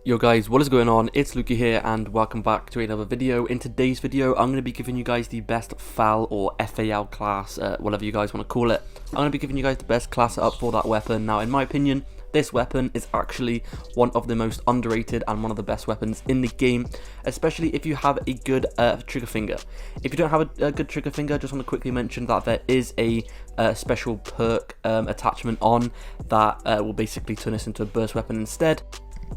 Yo guys, what is going on? It's Lukey here and welcome back to another video. In today's video, I'm going to be giving you guys the best FAL or FAL class, whatever you guys want to call it. I'm going to be giving you guys the best class up for that weapon. Now, in my opinion, this weapon is actually one of the most underrated and one of the best weapons in the game, especially if you have a good trigger finger. If you don't have a good trigger finger, I just want to quickly mention that there is a special perk attachment on that will basically turn this into a burst weapon instead.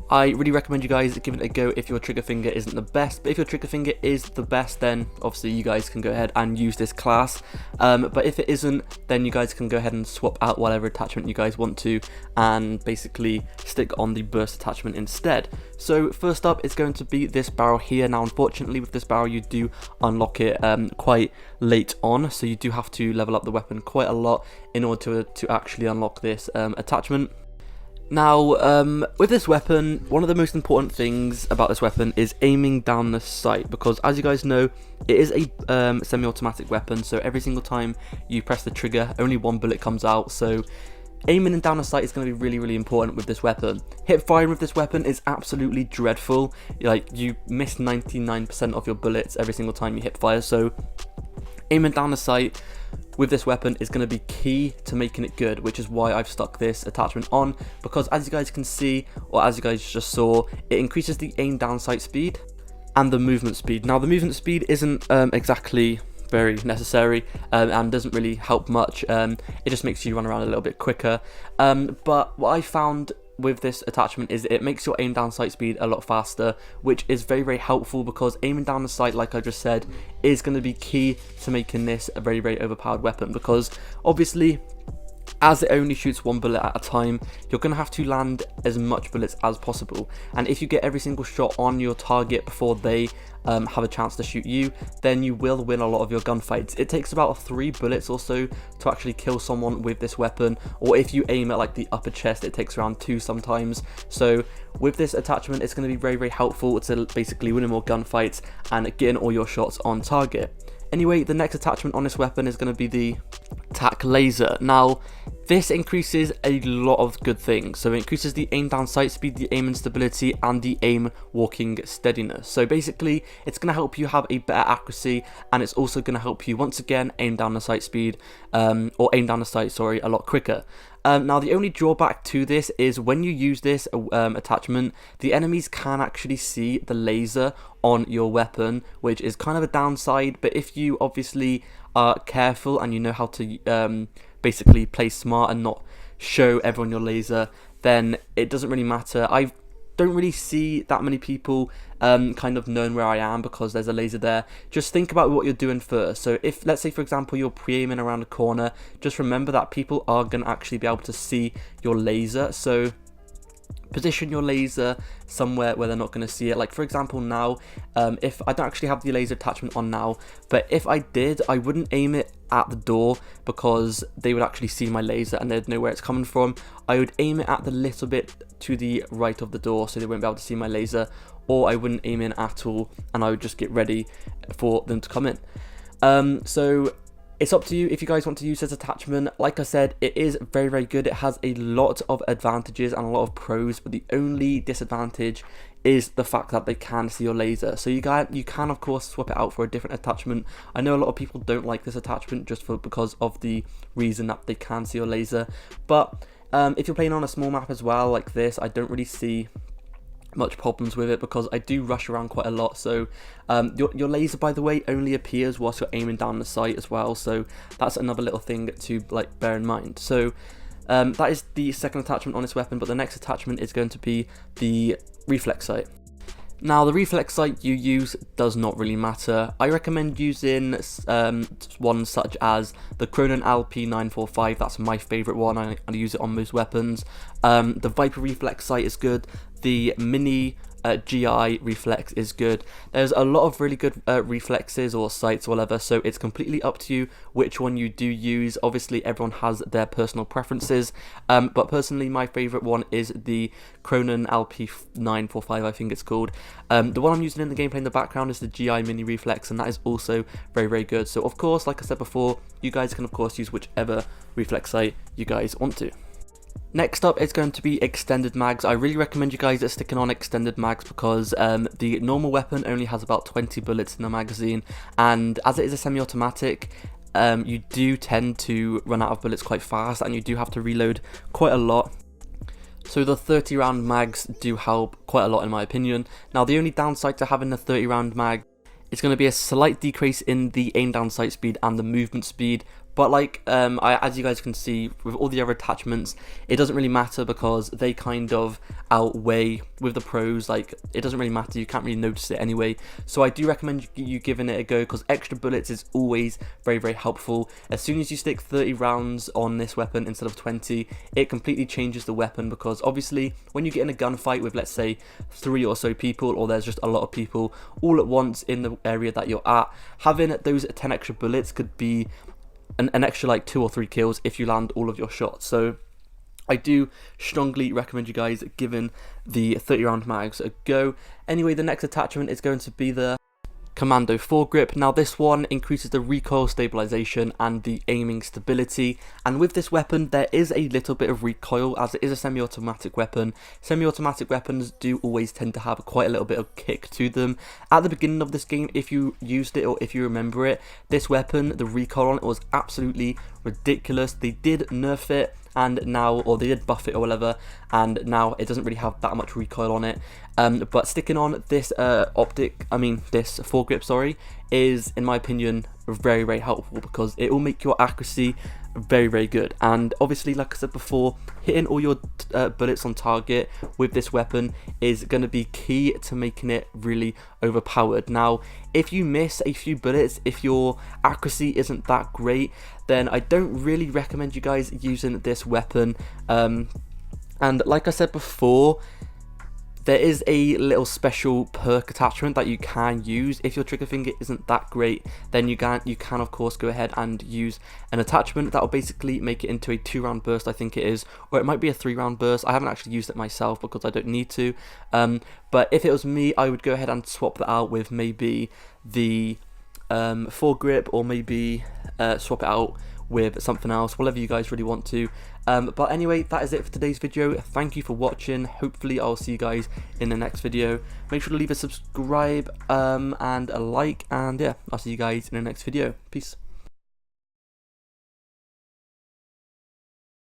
I really recommend you guys give it a go if your trigger finger isn't the best, but if your trigger finger is the best, then obviously you guys can go ahead and use this class, but if it isn't, then you guys can go ahead and swap out whatever attachment you guys want to and basically stick on the burst attachment instead. So first up is going to be this barrel here. Now unfortunately with this barrel you do unlock it quite late on, so you do have to level up the weapon quite a lot in order to actually unlock this attachment. Now, with this weapon, one of the most important things about this weapon is aiming down the sight, because as you guys know, it is a semi-automatic weapon, so every single time you press the trigger, only one bullet comes out, so aiming down the sight is going to be really important with this weapon. Hip firing with this weapon is absolutely dreadful. Like, you miss 99% of your bullets every single time you hip fire, so aiming down the sight with this weapon is going to be key to making it good, which is why I've stuck this attachment on, because as you guys can see, or as you guys just saw, it increases the aim down sight speed and the movement speed. Now the movement speed isn't exactly very necessary and doesn't really help much. It just makes you run around a little bit quicker, but what I found with this attachment is it makes your aim down sight speed a lot faster, which is very helpful, because aiming down the sight, like I just said, is going to be key to making this a very overpowered weapon, because obviously as it only shoots one bullet at a time, you're going to have to land as much bullets as possible, and if you get every single shot on your target before they have a chance to shoot you, then you will win a lot of your gunfights. It takes about 3 bullets or so to actually kill someone with this weapon, or if you aim at like the upper chest, it takes around 2 sometimes. So with this attachment, it's going to be very helpful to basically winning more gunfights and getting all your shots on target. Anyway, the next attachment on this weapon is going to be the tac laser. Now, this increases a lot of good things. So it increases the aim down sight speed, the aim instability, and the aim walking steadiness. So basically, it's going to help you have a better accuracy, and it's also going to help you once again aim down the sight speed, or aim down the sight, sorry, a lot quicker. Now the only drawback to this is when you use this attachment, the enemies can actually see the laser on your weapon, which is kind of a downside, but if you obviously are careful and you know how to basically play smart and not show everyone your laser, then it doesn't really matter. I don't really see that many people kind of knowing where I am because there's a laser there. Just think about what you're doing first. So if, let's say for example, you're pre-aiming around a corner, just remember that people are going to actually be able to see your laser, so position your laser somewhere where they're not going to see it. Like for example now, if I don't actually have the laser attachment on now, but if I did, I wouldn't aim it at the door because they would actually see my laser and they'd know where it's coming from. I would aim it at the little bit to the right of the door so they wouldn't be able to see my laser, or I wouldn't aim in at all and I would just get ready for them to come in. So it's up to you if you guys want to use this attachment. Like I said, it is very good. It has a lot of advantages and a lot of pros, but the only disadvantage is the fact that they can see your laser. So you can of course swap it out for a different attachment. I know a lot of people don't like this attachment just because of the reason that they can see your laser, but if you're playing on a small map as well like this, I don't really see much problems with it because I do rush around quite a lot. So your laser, by the way, only appears whilst you're aiming down the sight as well, so that's another little thing to like bear in mind. So that is the second attachment on this weapon, but the next attachment is going to be the reflex sight. Now the reflex sight you use does not really matter. I recommend using ones such as the Cronin LP945, that's my favourite one. I use it on most weapons. The Viper reflex sight is good. The Mini GI reflex is good. There's a lot of really good reflexes or sights or whatever, so it's completely up to you which one you do use. Obviously everyone has their personal preferences, but personally my favourite one is the Cronin LP945, I think it's called. The one I'm using in the gameplay in the background is the GI Mini reflex, and that is also very good. So of course, like I said before, you guys can of course use whichever reflex sight you guys want to. Next up is going to be extended mags. I really recommend you guys sticking on extended mags because the normal weapon only has about 20 bullets in the magazine, and as it is a semi-automatic, you do tend to run out of bullets quite fast and you do have to reload quite a lot. So the 30 round mags do help quite a lot in my opinion. Now the only downside to having the 30 round mag is going to be a slight decrease in the aim down sight speed and the movement speed. But like, as you guys can see, with all the other attachments, it doesn't really matter because they kind of outweigh with the pros. Like, it doesn't really matter, you can't really notice it anyway. So I do recommend you giving it a go because extra bullets is always very, very helpful. As soon as you stick 30 rounds on this weapon instead of 20, it completely changes the weapon because obviously when you get in a gunfight with, let's say, 3 or so people, or there's just a lot of people all at once in the area that you're at, having those 10 extra bullets could be an extra like 2 or 3 kills if you land all of your shots. So I do strongly recommend you guys giving the 30 round mags a go. Anyway, the next attachment is going to be the Commando foregrip. Now this one increases the recoil stabilization and the aiming stability, and with this weapon there is a little bit of recoil as it is a semi-automatic weapon. Semi-automatic weapons do always tend to have quite a little bit of kick to them. At the beginning of this game, if you used it or if you remember it, this weapon, the recoil on it was absolutely ridiculous. They did nerf it and now, or they did buff it or whatever, and now it doesn't really have that much recoil on it. But sticking on this this foregrip, sorry, is in my opinion very, very helpful because it will make your accuracy very, very good. And obviously, like I said before, hitting all your bullets on target with this weapon is going to be key to making it really overpowered. Now, if you miss a few bullets, if your accuracy isn't that great, then I don't really recommend you guys using this weapon. And like I said before, there is a little special perk attachment that you can use. If your trigger finger isn't that great, then you can of course go ahead and use an attachment that will basically make it into a 2 round burst, I think it is, or it might be a 3 round burst. I haven't actually used it myself because I don't need to, but if it was me, I would go ahead and swap that out with maybe the foregrip, or maybe swap it out with something else, whatever you guys really want to. But anyway, that is it for today's video. Thank you for watching. Hopefully I'll see you guys in the next video. Make sure to leave a subscribe and a like, and yeah, I'll see you guys in the next video. Peace.